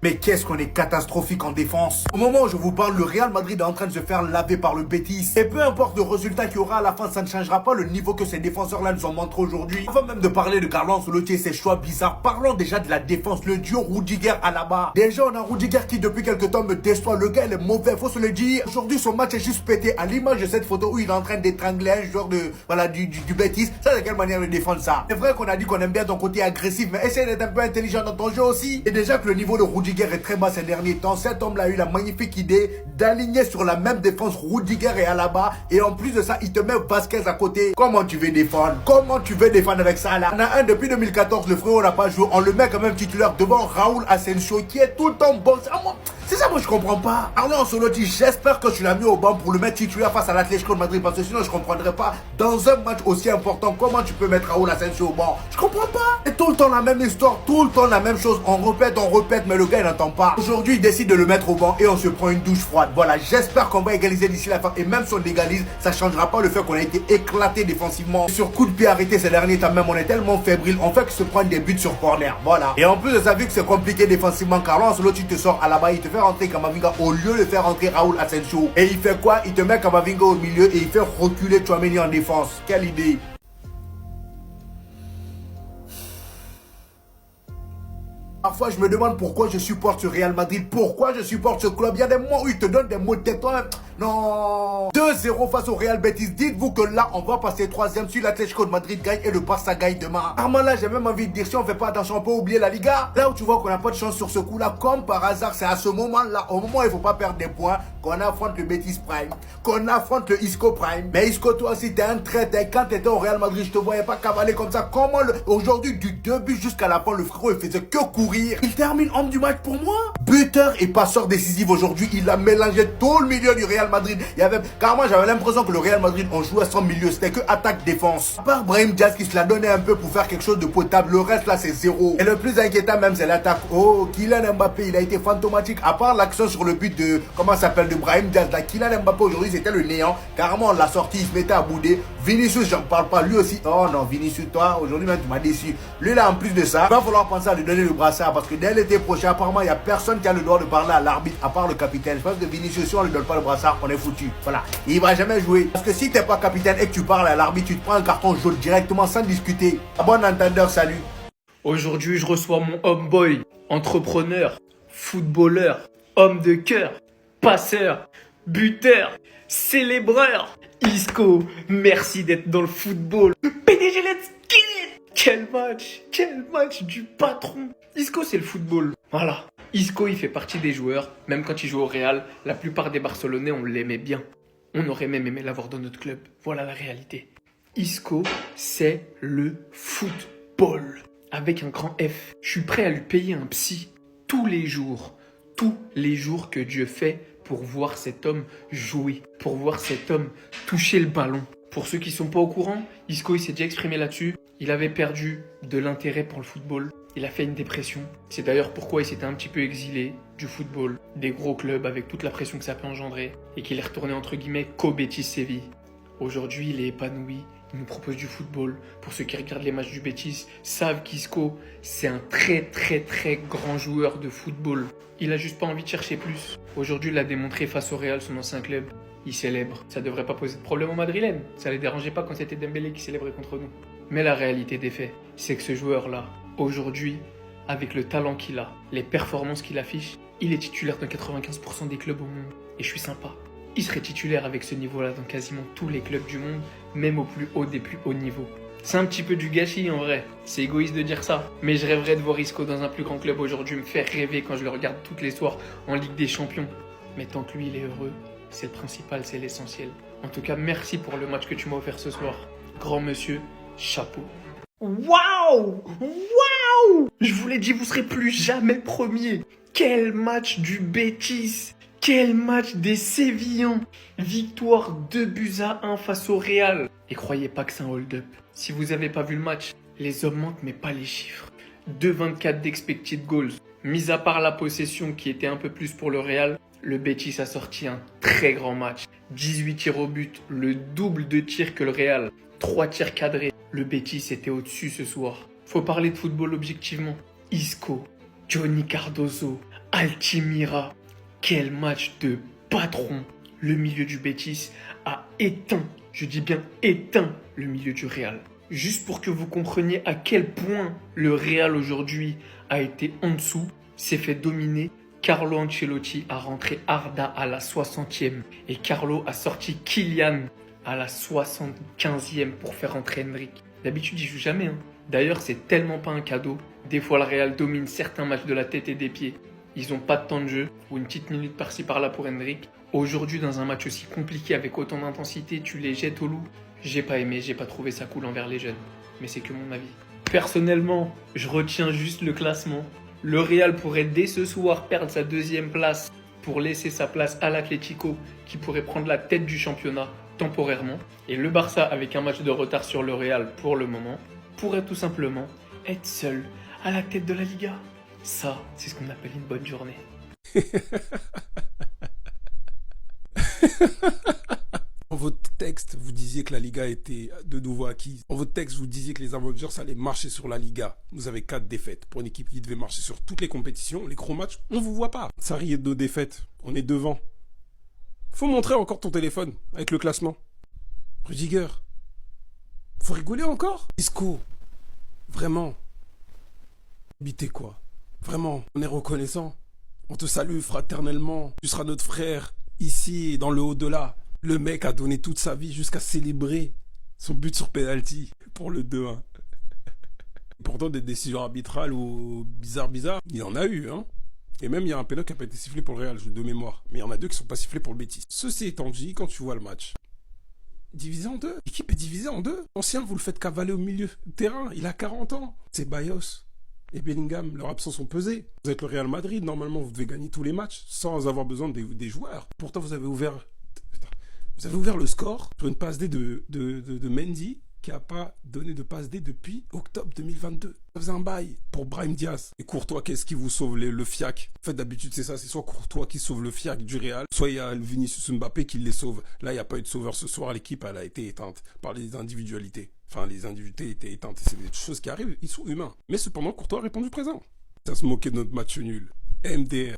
Mais qu'est-ce qu'on est catastrophique en défense. Au moment où je vous parle, le Real Madrid est en train de se faire laver par le Betis. Et peu importe le résultat qu'il y aura à la fin, ça ne changera pas le niveau que ces défenseurs-là nous ont montré aujourd'hui. Avant même de parler de Carlo Ancelotti et ses choix bizarres, parlons déjà de la défense, le duo Rudiger-Alaba. Déjà, on a Rudiger qui depuis quelques temps me déçoit. Le gars, il est mauvais, faut se le dire. Aujourd'hui, son match est juste pété. À l'image de cette photo où il est en train d'étrangler un joueur du Betis. Ça, c'est quelle manière de défendre ça? C'est vrai qu'on a dit qu'on aime bien ton côté agressif, mais essaye d'être un peu intelligent dans ton jeu aussi. Et déjà que le niveau de Rudiger est très bas ces derniers temps, cet homme-là a eu la magnifique idée d'aligner sur la même défense Rudiger et Alaba. Et en plus de ça, il te met Vasquez à côté. Comment tu veux défendre? Comment tu veux défendre avec ça là? On a un depuis 2014, le frérot n'a pas joué. On le met quand même titulaire devant Raúl Asensio qui est tout le temps bon. C'est ça, moi je comprends pas. Carlo Ancelotti, j'espère que tu l'as mis au banc pour le mettre titulaire face à l'Atlético de Madrid, parce que sinon je comprendrais pas. Dans un match aussi important, comment tu peux mettre Raúl Asensio au banc? Je comprends pas. C'est tout le temps la même histoire, tout le temps la même chose. On répète, mais le gars il n'entend pas. Aujourd'hui, il décide de le mettre au banc et on se prend une douche froide. Voilà, j'espère qu'on va égaliser d'ici la fin. Et même si on égalise, ça changera pas le fait qu'on a été éclaté défensivement. Sur coup de pied arrêté ces derniers temps, même on est tellement fébrile, on fait que se prendre des buts sur corner. Voilà. Et en plus de ça, vu que c'est compliqué défensivement, Carlo Ancelotti te sort à la balle, il te fait rentrer Camavinga au lieu de faire rentrer Raúl Asensio. Et il fait quoi? Il te met Camavinga au milieu et il fait reculer Tchouaméni en défense. Quelle idée! Parfois, je me demande pourquoi je supporte ce Real Madrid, pourquoi je supporte ce club. Il y a des mois où ils te donnent des mots de tête. Non. 2-0 face au Real Betis. Dites-vous que là, on va passer troisième si l'Atlético de Madrid gagne et le Barça gagne demain. Armand, là, j'ai même envie de dire, si on fait pas attention, on peut oublier la Liga. Là où tu vois qu'on n'a pas de chance sur ce coup-là, comme par hasard, c'est à ce moment-là, au moment où il faut pas perdre des points, qu'on affronte le Betis Prime, qu'on affronte le Isco Prime. Mais Isco, toi aussi, t'es un traître. Quand t'étais au Real Madrid, je te voyais pas cavaler comme ça. Comment aujourd'hui, du début jusqu'à la fin, le frérot, il faisait que courir. Il termine homme du match pour moi. Buteur et passeur décisif aujourd'hui. Il a mélangé tout le milieu du Real Madrid. Il y avait, carrément, j'avais l'impression que le Real Madrid, on jouait sans milieu. C'était que attaque-défense. À part Brahim Diaz qui se l'a donné un peu pour faire quelque chose de potable. Le reste, là, c'est zéro. Et le plus inquiétant même, c'est l'attaque. Oh, Kylian Mbappé, il a été fantomatique. À part l'action sur le but de, comment ça s'appelle, de Brahim Diaz. Là, Kylian Mbappé, aujourd'hui, c'était le néant. Carrément, on l'a sorti, il se mettait à bouder. Vinicius, j'en parle pas. Lui aussi. Oh non, Vinicius, toi, aujourd'hui même, tu m'as déçu. Lui, là, en plus de ça, il va falloir penser à lui donner le brassard. Parce que dès l'été prochain, apparemment, il n'y a personne qui a le droit de parler à l'arbitre, à part le capitaine. Je pense que Vinicius, si on ne lui donne pas le brassard, on est foutu. Voilà. Il va jamais jouer. Parce que si t'es pas capitaine et que tu parles à l'arbitre, tu te prends un carton jaune directement sans discuter. À bon entendeur, salut. Aujourd'hui, je reçois mon homeboy, entrepreneur, footballeur, homme de cœur, passeur, buteur, célébreur. Isco, merci d'être dans le football. PDG, let's get it! Quel match du patron. Isco, c'est le football. Voilà. Isco, il fait partie des joueurs, même quand il joue au Real, la plupart des Barcelonais, on l'aimait bien. On aurait même aimé l'avoir dans notre club. Voilà la réalité. Isco, c'est le football. Avec un grand F. Je suis prêt à lui payer un psy tous les jours que Dieu fait pour voir cet homme jouer, pour voir cet homme toucher le ballon. Pour ceux qui ne sont pas au courant, Isco il s'est déjà exprimé là-dessus. Il avait perdu de l'intérêt pour le football. Il a fait une dépression. C'est d'ailleurs pourquoi il s'était un petit peu exilé du football, des gros clubs avec toute la pression que ça peut engendrer, et qu'il est retourné entre guillemets qu'au Betis Séville. Aujourd'hui, il est épanoui. Il nous propose du football. Pour ceux qui regardent les matchs du Betis, savent qu'Isco, c'est un très grand joueur de football. Il a juste pas envie de chercher plus. Aujourd'hui, il l'a démontré face au Real, son ancien club. Il célèbre. Ça devrait pas poser de problème aux Madrilènes. Ça les dérangeait pas quand c'était Dembélé qui célébrait contre nous. Mais la réalité des faits, c'est que ce joueur-là, aujourd'hui, avec le talent qu'il a, les performances qu'il affiche, il est titulaire dans 95% des clubs au monde. Et je suis sympa. Il serait titulaire avec ce niveau-là dans quasiment tous les clubs du monde, même au plus haut des plus hauts niveaux. C'est un petit peu du gâchis en vrai, c'est égoïste de dire ça. Mais je rêverais de voir Isco dans un plus grand club aujourd'hui me faire rêver quand je le regarde toutes les soirs en Ligue des Champions. Mais tant que lui il est heureux, c'est le principal, c'est l'essentiel. En tout cas, merci pour le match que tu m'as offert ce soir. Grand monsieur, chapeau. Waouh! Je vous l'ai dit, vous serez plus jamais premier. Quel match du Betis! Quel match des Sévillans! Victoire 2-1 face au Real. Et croyez pas que c'est un hold-up. Si vous avez pas vu le match, les hommes mentent mais pas les chiffres. 2,24 d'expected goals. Mis à part la possession qui était un peu plus pour le Real, le Betis a sorti un très grand match. 18 tirs au but, le double de tirs que le Real. 3 tirs cadrés. Le Betis était au-dessus ce soir. Faut parler de football objectivement. Isco, Johnny Cardozo, Altimira, quel match de patron. Le milieu du Betis a éteint, je dis bien éteint, le milieu du Real. Juste pour que vous compreniez à quel point le Real aujourd'hui a été en dessous, s'est fait dominer. Carlo Ancelotti a rentré Arda à la 60e et Carlo a sorti Kylian à la 75e pour faire rentrer Endrick. D'habitude, il joue jamais. D'ailleurs, c'est tellement pas un cadeau. Des fois, le Real domine certains matchs de la tête et des pieds. Ils n'ont pas de temps de jeu ou une petite minute par-ci par-là pour Endrick. Aujourd'hui, dans un match aussi compliqué avec autant d'intensité, tu les jettes au loup. J'ai pas aimé, j'ai pas trouvé ça cool envers les jeunes. Mais c'est que mon avis. Personnellement, je retiens juste le classement. Le Real pourrait dès ce soir perdre sa 2e place pour laisser sa place à l'Atlético qui pourrait prendre la tête du championnat temporairement. Et le Barça, avec un match de retard sur le Real pour le moment, pourrait tout simplement être seul à la tête de la Liga. Ça, c'est ce qu'on appelle une bonne journée. Dans votre texte, vous disiez que la Liga était de nouveau acquise. Dans votre texte, vous disiez que les Avengers allaient marcher sur la Liga. Vous avez 4 défaites. Pour une équipe qui devait marcher sur toutes les compétitions, les gros matchs, on vous voit pas. Ça riait de nos défaites. On est devant. Faut montrer encore ton téléphone avec le classement. Rudiger. Faut rigoler encore. Isco. Vraiment. Habitez quoi. Vraiment. On est reconnaissant. On te salue fraternellement. Tu seras notre frère. Ici, dans le au-delà. Le mec a donné toute sa vie jusqu'à célébrer son but sur penalty pour le 2-1. Pourtant, des décisions arbitrales ou bizarres, il y en a eu, hein. Et même, il y a un pénal qui n'a pas été sifflé pour le Real, de mémoire. Mais il y en a 2 qui ne sont pas sifflés pour le Betis. Ceci étant dit, quand tu vois le match, divisé en 2. L'équipe est divisée en 2. L'ancien, vous le faites cavaler au milieu de terrain. Il a 40 ans. C'est Bayos et Bellingham. Leur absence ont pesé. Vous êtes le Real Madrid. Normalement, vous devez gagner tous les matchs sans avoir besoin des joueurs. Pourtant, vous avez ouvert le score sur une passe D de Mendy qui n'a pas donné de passe D depuis octobre 2022. Ça faisait un bail pour Brahim Diaz. Et Courtois, qu'est-ce qui vous sauve le fiac? En fait, d'habitude, c'est ça. C'est soit Courtois qui sauve le fiac du Real, soit il y a Vinicius Mbappé qui les sauve. Là, il n'y a pas eu de sauveur ce soir. L'équipe, elle a été éteinte par les individualités. Enfin, les individualités étaient éteintes. C'est des choses qui arrivent. Ils sont humains. Mais cependant, Courtois a répondu présent. Ça se moquait de notre match nul. MDR.